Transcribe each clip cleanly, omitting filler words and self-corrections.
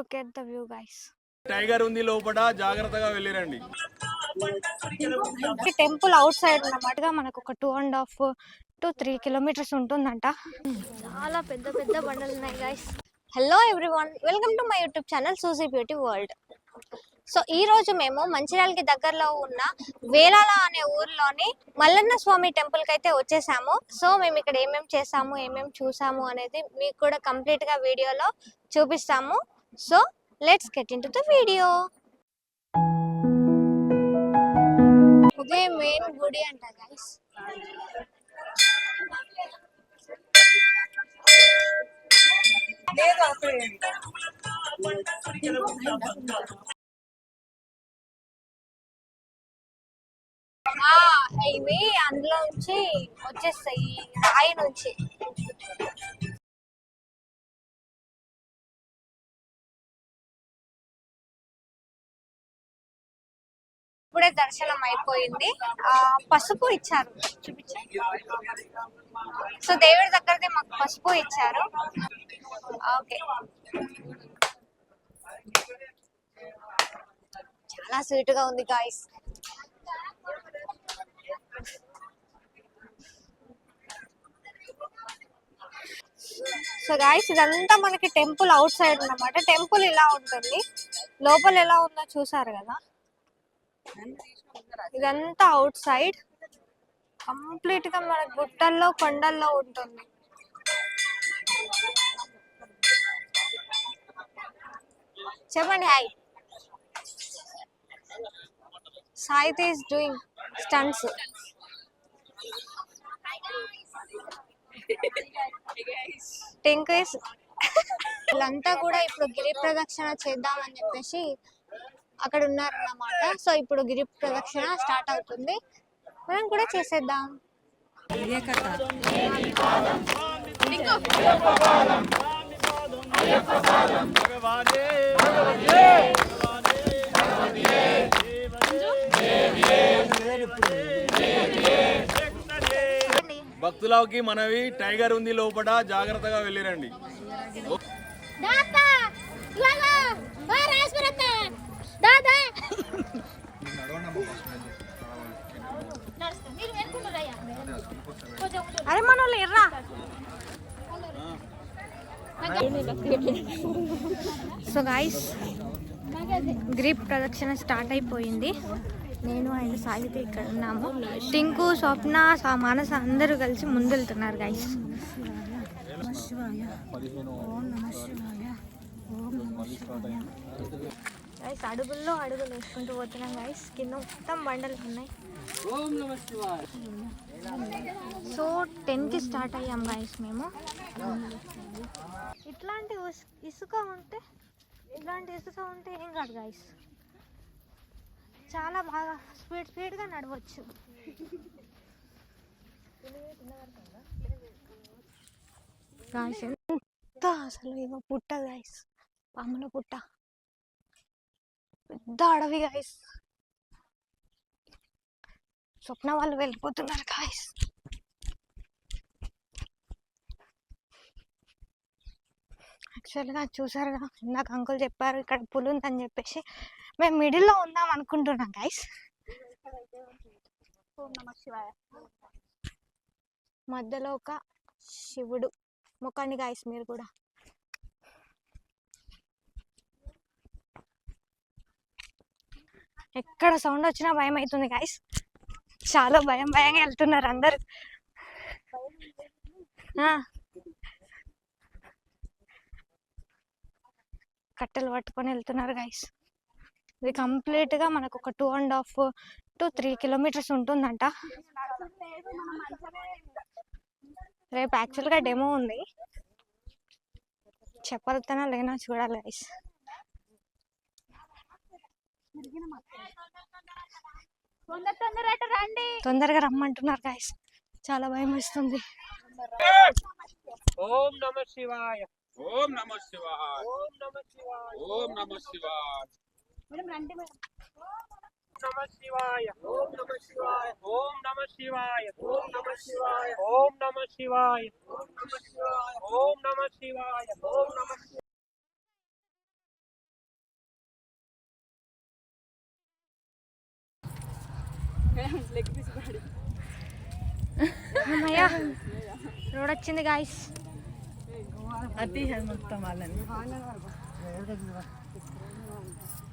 look at the view, guys. Tiger ఉంది లోపల, జాగ్రత్తగా వెళ్ళిరండి. టెంపుల్ అవుట్ సైడ్ అన్నమాట, మనకు ఒక 2.5 to 3 kilometers ఉంటుందంట. చాలా పెద్ద పెద్ద బండలు ఉన్నాయి guys. Hello everyone, welcome to my YouTube channel Suzy beauty world. So ఈ రోజు మేము మంచిర్యాలకి దగ్గరలో ఉన్న వేలాల అనే ఊర్లోని మల్లన్న స్వామి టెంపుల్ కి అయితే వచ్చేసాము. సో మేము ఇక్కడ ఏమేమి చేసాము, ఏమేమి చూసాము అనేది మీకు కూడా కంప్లీట్ గా వీడియోలో చూపిస్తాము. So let's get into the video. ఇదే మెయిన్ గుడి అంట గైస్. ఇవి అందులో నుంచి వచ్చేస్తాయి, రాయి నుంచి. ఇప్పుడే దర్శనం అయిపోయింది. పసుపు ఇచ్చారు, చూపించారు. సో దేవుడి దగ్గరదే మాకు పసుపు ఇచ్చారు. ఓకే, చాలా స్వీట్ గా ఉంది గాయస్. సో గాయస్, ఇదంతా మనకి టెంపుల్ అవుట్ సైడ్ అన్నమాట. టెంపుల్ ఇలా ఉంటుంది, లోపల ఎలా ఉందో చూసారు కదా. ఇదంతా అవుట్ సైడ్, కంప్లీట్ గా మన గుట్టల్లో కొండల్లో ఉంటుంది. చెప్పండి hi. Sahith is doing stunts. టింక్ వీళ్ళంతా కూడా ఇప్పుడు గిరి ప్రదక్షిణ చేద్దామని చెప్పేసి అక్కడ ఉన్నారన్నమాట. సో ఇప్పుడు గిరి ప్రదక్షిణ స్టార్ట్ అవుతుంది, మనం కూడా చేసేద్దాం. భక్తులకి మనవి, టైగర్ ఉంది లోపల, జాగ్రత్తగా వెళ్ళిరండి. అరే మన వాళ్ళు ఎర్రా. సో గాయస్, గ్రిప్ ప్రదక్షిణ స్టార్ట్ అయిపోయింది. నేను అండ్ సాహితి ఇక్కడ ఉన్నాము. టింకు, స్వప్న, మానస అందరూ కలిసి ముందెళ్తున్నారు గైస్. గైస్ అడుగుల్లో అడుగులు వేసుకుంటూ పోతున్నాం గైస్. కింద మొత్తం బండలు ఉన్నాయి. సో 10కి స్టార్ట్ అయ్యాం గైస్ మేము. ఇట్లాంటి ఇసుక ఉంటే ఏం కాదు గైస్, చాలా బాగా స్పీడ్గా నడవచ్చు. గాయస్ ఎంత అసలు ఏమో పుట్ట గాయస్, పాముల పుట్ట, పెద్ద అడవి గాయస్. స్వప్న వాళ్ళు వెళ్ళిపోతున్నారు గాయస్. యాక్చువల్గా చూసారుగా, ఇందాక అంకుల్ చెప్పారు ఇక్కడ పులి ఉందని చెప్పేసి. మేము మిడిల్లో ఉందాం అనుకుంటున్నాం గైస్. మధ్యలో ఒక శివుడు, మొక్కండి గైస్ మీరు కూడా. ఎక్కడ సౌండ్ వచ్చినా భయం అవుతుంది గైస్. చాలా భయంగా వెళ్తున్నారు అందరు. కట్టెలు పట్టుకొని వెళ్తున్నారు గైస్. ఇది కంప్లీట్ గా మనకు ఒక 2.5 to 3 kilometers ఉంటుందంట. రేపు యాక్చువల్ గా డెమో ఉంది, చెప్పలుతానా లేనా చూడాలి గైస్. తొందరగా రమ్మంటున్నారు గైస్, చాలా భయం వేస్తుంది. ఓం నమః శివాయ, ఓం నమః శివాయ, ఓం నమః శివాయ, ఓం నమః శివాయ. మేడం రండి మేడం. నమః శివాయ, ఓం నమః శివాయ, ఓం నమః శివాయ, ఓం నమః శివాయ, ఓం నమః శివాయ, ఓం నమః శివాయ, ఓం నమః శివాయ, ఓం నమః అమ్మయ్యా రోడ్ వచ్చింది గాయస్.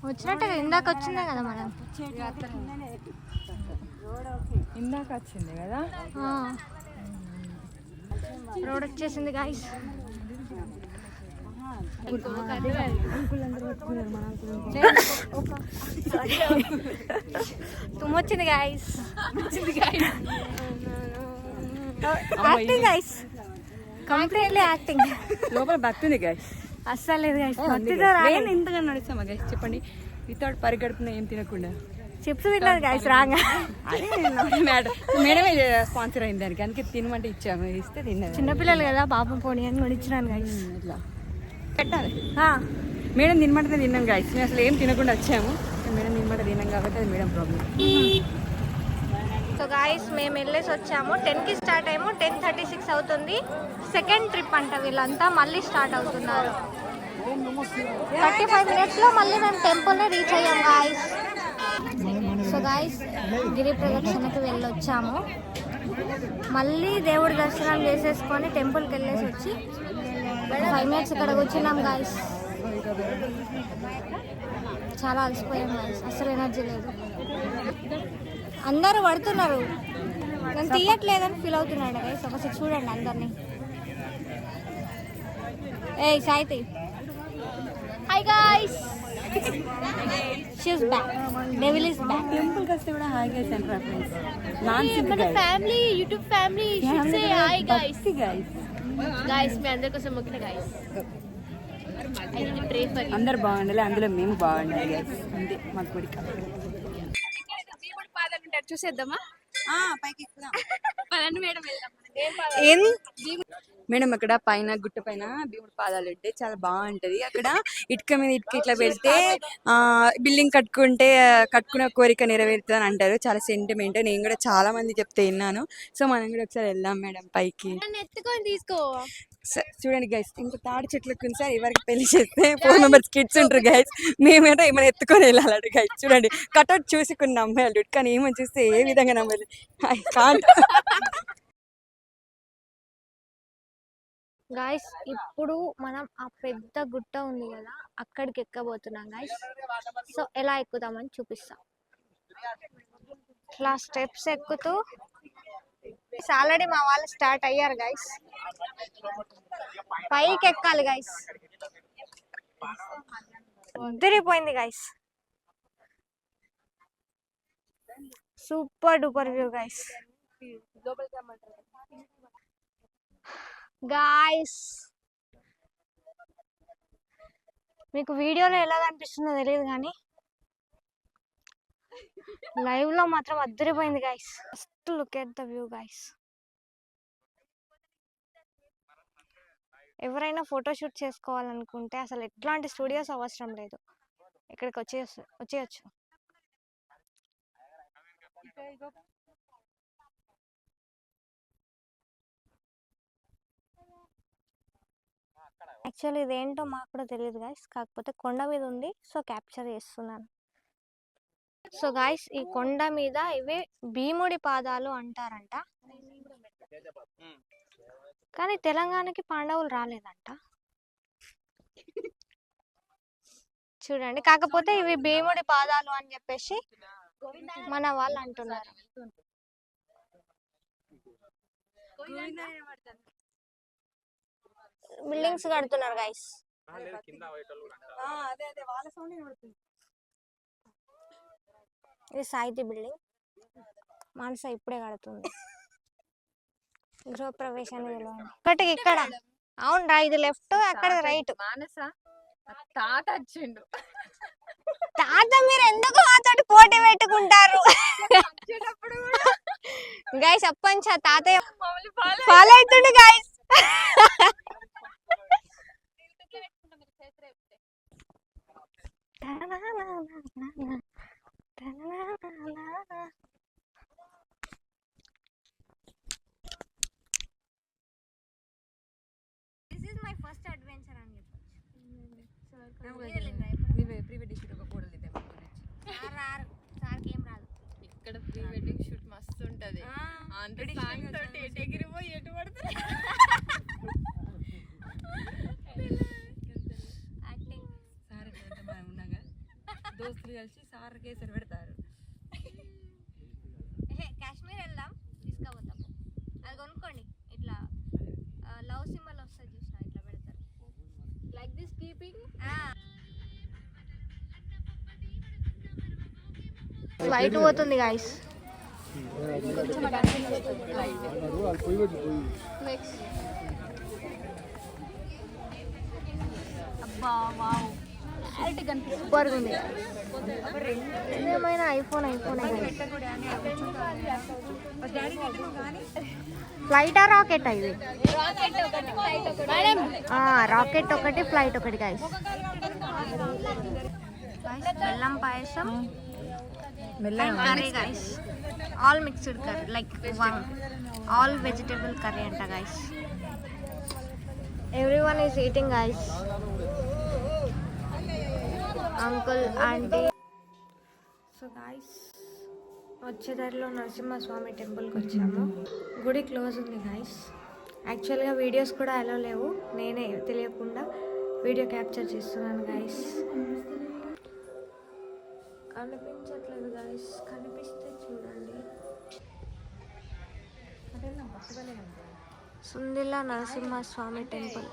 వచ్చినట్టు ఇందాక వచ్చిందే కదా మనం. ఇందాక వచ్చింది కదా. రోడ్ వచ్చేసింది గాయస్. తుమ్మొచ్చింది guys. Acting guys, completely acting. లోపల భక్తుంది గాయస్. అస్సలు లేదు గాయస్. నేను ఇంతగా నడుస్తామా గాయస్ చెప్పండి. వితౌట్ పరిగెడుతున్నా ఏం తినకుండా. చిప్స్ తిన్నారు గాయస్ రాగా. అదే మ్యాటర్. మేడమే స్పాన్సర్ అయింది దానికి, అందుకే తినమంటే ఇచ్చాము. ఇస్తే తిన్నది. చిన్నపిల్లలు కదా పాపం పోనీ అని కూడా ఇచ్చినాను గాయస్. ఇట్లా పెట్టాలి. మేడం తినమంటే తిన్నాం గాయస్. మేము అసలు ఏం తినకుండా వచ్చాము. మేడం తినమంటే తిన్నాం కాబట్టి అది మేడం ప్రాబ్లం. సో గాయస్ మేము వెళ్ళేసి వచ్చాము. 10కి స్టార్ట్ అయ్యాము. 10:36 అవుతుంది. సెకండ్ ట్రిప్ అంట వీళ్ళంతా. మళ్ళీ స్టార్ట్ అవుతున్నారు. 35 మినిట్స్లో మళ్ళీ మేము టెంపుల్ని రీచ్ అయ్యాం గాయస్. సో గాయస్ గిరి ప్రదక్షిణకి వెళ్ళొచ్చాము. మళ్ళీ దేవుడి దర్శనం చేసేసుకొని టెంపుల్కి వెళ్ళేసి వచ్చి 5 మినిట్స్ ఇక్కడ కూర్చున్నాం గాయస్. చాలా అలసిపోయాం గాయస్. అసలు ఎనర్జీ లేదు. అందరూ పడుతున్నారు. నేను తీయట్లేదని ఫీల్ అవుతున్నాడు గైస్. ఒకసారి చూడండి అందరినీ. ఏయ్ సాయితి, hi guys. She is back. Devil is back. Temple వస్తే కూడా హాయ్ గైస్ అంటారు ఫ్రెండ్స్. నాన్సీ మన family, YouTube family should say hi guys. Guys. Guys మీ అందరి కోసం మొక్కిన guys. I need to pray for you. అందరు బాగుండాలి, అందులో మేము బాగుండాలి గైస్. అంతే మా కోరిక. దేవుడి పాదాలు ఉంటారు చూసేద్దామా? పైకి ఎక్కుదాం. పదండి మేడం వెళ్దాం. మేడం అక్కడ పైన గుట్ట పైన భీముడి పాదాలు ఉంటాయి. చాలా బాగుంటది. అక్కడ ఇటుక మీద ఇటుక ఇట్లా పెడితే బిల్డింగ్ కట్టుకున్న కోరిక నెరవేరుతుంది అని అంటారు. చాలా సెంటిమెంట్. నేను కూడా చాలా మంది చెప్తే విన్నాను. సో మనం కూడా ఒకసారి వెళ్దాం మేడం పైకి. నన్ను ఎత్తుకొని తీసుకో. చూడండి గైస్, ఇంకా తాడి చెట్లకు సార్ ఎవరికి పెళ్లి చేస్తే 4 మెంబర్స్ కిడ్స్ ఉంటారు గైస్. మేమేటో ఏమైనా ఎత్తుకొని వెళ్ళాలంట గైస్. చూడండి కట్అవుట్ చూసుకుని నమ్మేయాలి, కానీ ఏమని చూస్తే ఏ విధంగా నమ్మాలి. గాయస్ ఇప్పుడు మనం ఆ పెద్ద గుట్ట ఉంది కదా అక్కడికి ఎక్కబోతున్నాం గాయస్. సో ఎలా ఎక్కుదామని చూపిస్తాం. ఇట్లా స్టెప్స్ ఎక్కుతూ ఆల్రెడీ మా వాళ్ళు స్టార్ట్ అయ్యారు గైస్. పైకి ఎక్కాలి గైస్. ఉద్దిరిపోయింది guys. Super duper view guys. Guys మీకు వీడియోలో ఎలా కనిపిస్తుందో తెలియదు కానీ లైవ్ లో మాత్రం అద్దరిపోయింది guys. First look at the view guys. ఎవరైనా ఫోటోషూట్ చేసుకోవాలనుకుంటే అసలు ఎట్లాంటి స్టూడియోస్ అవసరం లేదు, ఇక్కడికి వచ్చేయచ్చు. యాక్చువల్లీ ఇదేంటో మాకు కూడా తెలియదు గైస్, కాకపోతే కొండ మీద ఉంది సో క్యాప్చర్ చేస్తున్నాను. సో గాయస్ ఈ కొండ మీద ఇవే భీముడి పాదాలు అంటారంట, కానీ తెలంగాణకి పాండవులు రాలేదంట. చూడండి, కాకపోతే ఇవి భీముడి పాదాలు అని చెప్పేసి మన వాళ్ళు అంటున్నారు. బిల్డింగ్స్ కడుతున్నారు గైస్. ఇది సాహితీ బిల్డింగ్. మానస ఇప్పుడే కడుతుంది. గృహప్రవేశాన్ని ఒకటి ఇక్కడ. అవునరా, ఇది లెఫ్ట్, అక్కడ రైట్. మానస తాత వచ్చిండు. తాత మీరు ఎందుకు మాతోటి పోటీ పెట్టుకుంటారు గైస్? అప్పంచా తాతయ్య ఫాలో అవుతుండు guys. This is my first adventure అని ప్రీ వెడ్డింగ్ షూట్ ఒక ఫోటోలు దిద్దాం. రారు సార్కి ఏం రాదు. ఇక్కడ ప్రీ వెడ్డింగ్ యాక్టింగ్. సార్ ఎట్లా మనం ఉన్నాగా దోస్తులు కలిసి సార్ కేసరి పెడతారు. కాశ్మీర్ వెళ్దాం, తీసుకుపోతాం. అది కొనుక్కోండి, ఇట్లా లవ్ సింబల్ వస్తుంది చూసిన, ఇట్లా పెడతారు. Like this keeping. ఫ్లైట్ పోతుంది గాయస్. అబ్బా వావ్, సూపర్ ఉంది. ఏమైనా ఐఫోన్ ఫ్లైటా రాకెట్ ఇది? రాకెట్ ఒకటి, ఫ్లైట్ ఒకటి గాయస్. బెల్లం పాయసం, curry guys, all mixed curry, like all vegetable curry అంట guys. Everyone is eating guys. Uncle, aunty. So guys, వచ్చే దారిలో నరసింహస్వామి టెంపుల్కి వచ్చాము. గుడి క్లోజ్ ఉంది గాయస్. యాక్చువల్గా వీడియోస్ కూడా అలో లేవు, నేనే తెలియకుండా వీడియో క్యాప్చర్ చేస్తున్నాను గాయస్. కనిపించట్లేదు గాయస్, కనిపిస్తే చూడండి. సుందిల్లా నరసింహస్వామి టెంపుల్.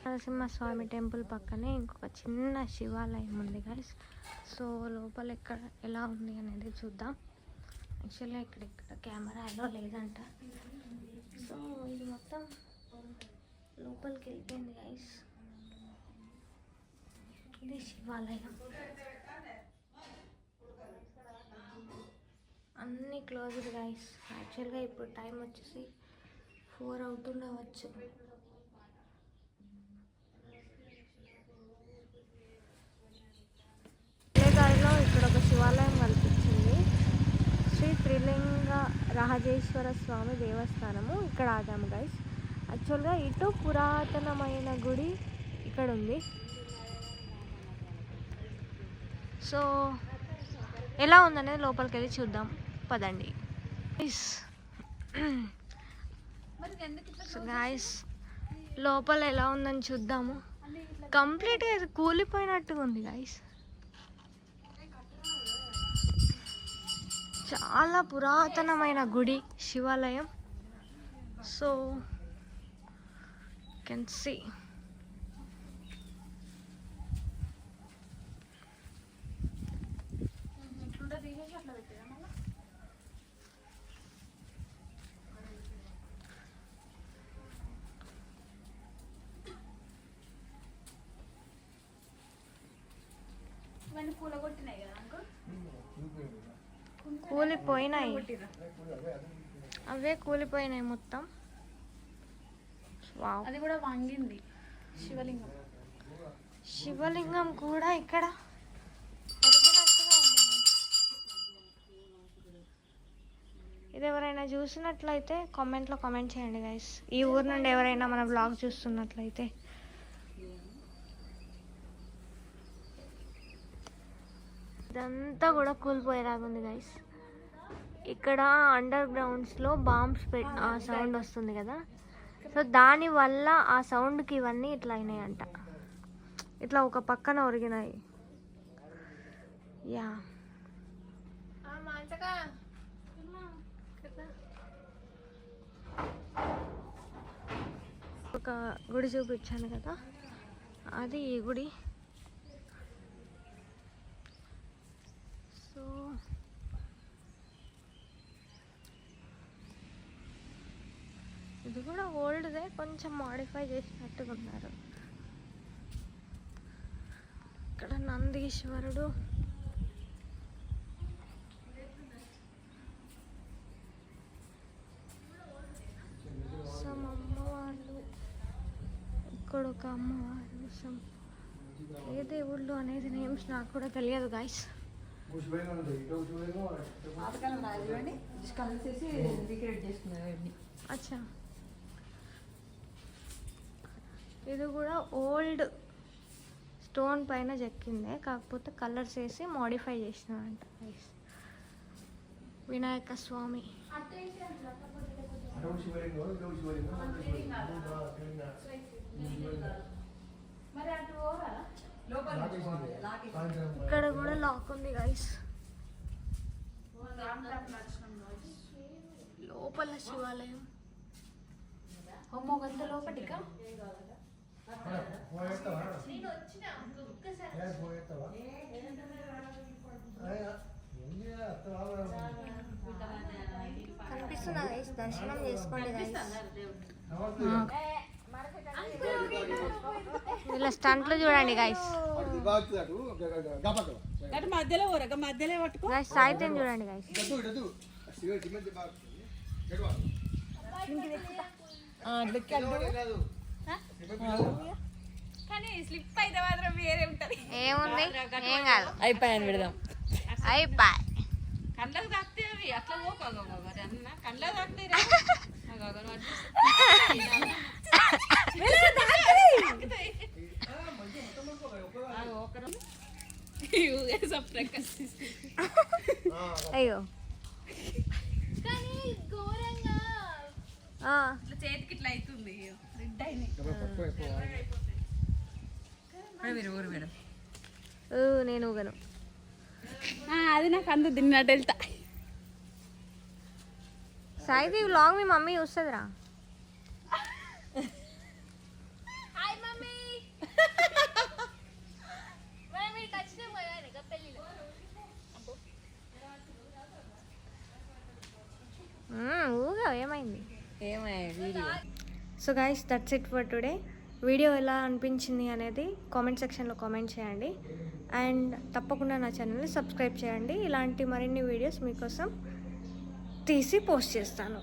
నరసింహస్వామి టెంపుల్ పక్కనే ఇంకొక చిన్న శివాలయం ఉంది గాయస్. సో లోపల ఎలా ఉంది అనేది చూద్దాం. యాక్చువల్గా ఇక్కడ కెమెరా ఎలా లేదంట. సో ఇది మొత్తం లోపలికి వెళ్ళిపోయింది గాయస్. ఇది శివాలయం. అన్నీ క్లోజ్డ్ గాయస్. యాక్చువల్గా ఇప్పుడు టైం వచ్చేసి 4 అవుతుండవచ్చు. దారిలో ఇక్కడ ఒక శివాలయం కనిపించింది. శ్రీ త్రిలింగ రాజేశ్వర స్వామి దేవస్థానము. ఇక్కడ ఆగాము గైస్. యాక్చువల్గా ఇటు పురాతనమైన గుడి ఇక్కడ ఉంది. సో ఎలా ఉందనేది లోపలికి వెళ్ళి చూద్దాం, పదండి. సో గాయస్, లోపల ఎలా ఉందని చూద్దాము. కంప్లీట్గా ఇది కూలిపోయినట్టుగా ఉంది గాయస్. చాలా పురాతనమైన గుడి, శివాలయం. So can see. కూలిపోయినాయి, అవే కూలిపోయినాయి మొత్తం. వావ్, అది కూడా వంగింది. శివలింగం, శివలింగం కూడా ఇక్కడ ఇది ఎవరైనా చూసినట్లయితే కామెంట్లో కామెంట్ చేయండి గైస్. ఈ ఊరు నుండి ఎవరైనా మన బ్లాగ్ చూస్తున్నట్లయితే. ఇదంతా కూడా కూలిపోయేలాగుంది గైస్. ఇక్కడ అండర్ గ్రౌండ్స్లో బాంబ్స్ ఆ సౌండ్ వస్తుంది కదా, సో దానివల్ల ఆ సౌండ్కి ఇవన్నీ ఇట్లా అయినాయంట. ఇట్లా ఒక పక్కన ఒరిగినాయి. యా, ఒక గుడి చూపించాను కదా, అది ఈ గుడి. సో ఇది కూడా ఓల్డ్దే, కొంచెం మాడిఫై చేసినట్టుగా ఉన్నారు. ఇక్కడ నందీశ్వరుడు, సమ్ అమ్మవాళ్ళు, ఇక్కడ ఒక అమ్మవారు, సమ్ ఏ దేవుళ్ళు అనేది నేమ్స్ నాకు కూడా తెలియదు గాయస్. అచ్చా, ఇది కూడా ఓల్డ్ స్టోన్ పైన చెక్కిందే, కాకపోతే కలర్స్ వేసి మోడిఫై చేసినారంట. వినాయక స్వామి. ఇక్కడ కూడా లాక్ ఉంది గైస్. లోపల శివాలయం. అమ్మో గంత లోపటికా? కనిపిస్తున్నా గైస్, దర్శనం చేసుకోండి గైస్. వీళ్ళ స్టంట్లు చూడండి గైస్. గైస్ సాయిత్యం చూడండి గైస్. ఏముంది, ఏం కాదు. అయిపోయాను పెడదాం. అయిపోయి కండ్లకు తాకితే అవి అట్లా కండ్లకు తాకితే అయ్యో చేతికి ఇట్లా అవుతుంది. మీరు ఊరు మేడం. నేను ఊగను. అది నాకు అందు తిన్నట్టు వెళ్తా. సాయిది వ్లాగ్ మీ మమ్మీ చూస్తుందిరా. ఊగా ఏమైంది? So guys that's it for today. Video ఎలా అనిపించింది అనేది కామెంట్ సెక్షన్లో కామెంట్ చేయండి. అండ్ తప్పకుండా నా ఛానల్ని సబ్స్క్రైబ్ చేయండి. ఇలాంటి మరిన్ని వీడియోస్ మీకోసం తీసి పోస్ట్ చేస్తాను.